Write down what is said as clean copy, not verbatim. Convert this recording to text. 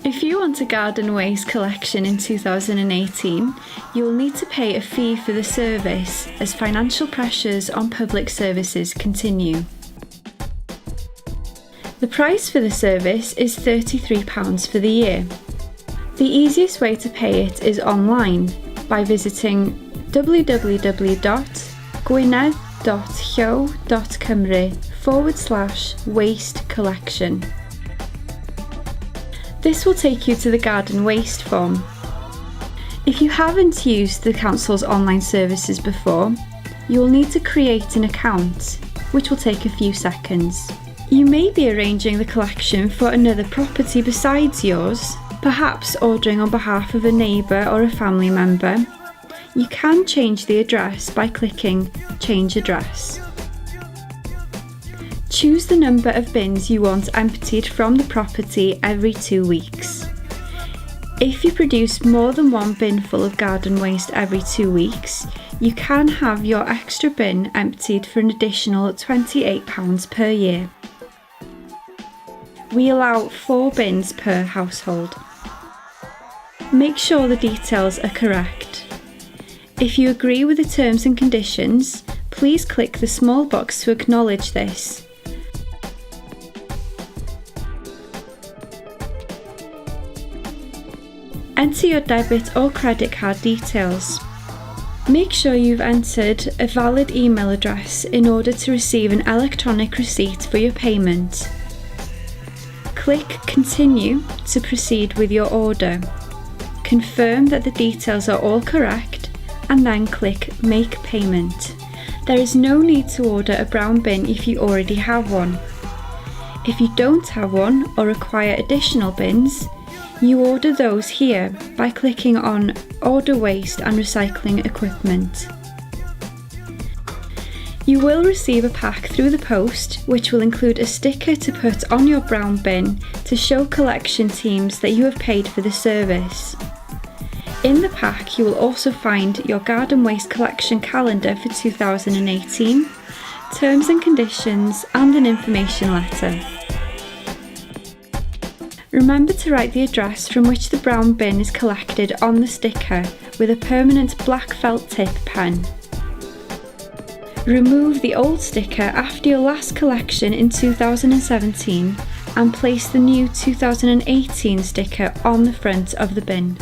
If you want a garden waste collection in 2018, you will need to pay a fee for the service as financial pressures on public services continue. The price for the service is £33 for the year. The easiest way to pay it is online by visiting www.gwynedd.llyw.cymru/waste collection. This will take you to the garden waste form. If you haven't used the council's online services before, you will need to create an account, which will take a few seconds. You may be arranging the collection for another property besides yours, perhaps ordering on behalf of a neighbour or a family member. You can change the address by clicking Change Address. Choose the number of bins you want emptied from the property every 2 weeks. If you produce more than one bin full of garden waste every 2 weeks, you can have your extra bin emptied for an additional £28 per year. We allow 4 bins per household. Make sure the details are correct. If you agree with the terms and conditions, please click the small box to acknowledge this. Enter your debit or credit card details. Make sure you've entered a valid email address in order to receive an electronic receipt for your payment. Click Continue to proceed with your order. Confirm that the details are all correct and then click Make Payment. There is no need to order a brown bin if you already have one. If you don't have one or require additional bins, you order those here by clicking on Order Waste and Recycling Equipment. You will receive a pack through the post, which will include a sticker to put on your brown bin to show collection teams that you have paid for the service. In the pack, you will also find your garden waste collection calendar for 2018, terms and conditions, and an information letter. Remember to write the address from which the brown bin is collected on the sticker with a permanent black felt tip pen. Remove the old sticker after your last collection in 2017 and place the new 2018 sticker on the front of the bin.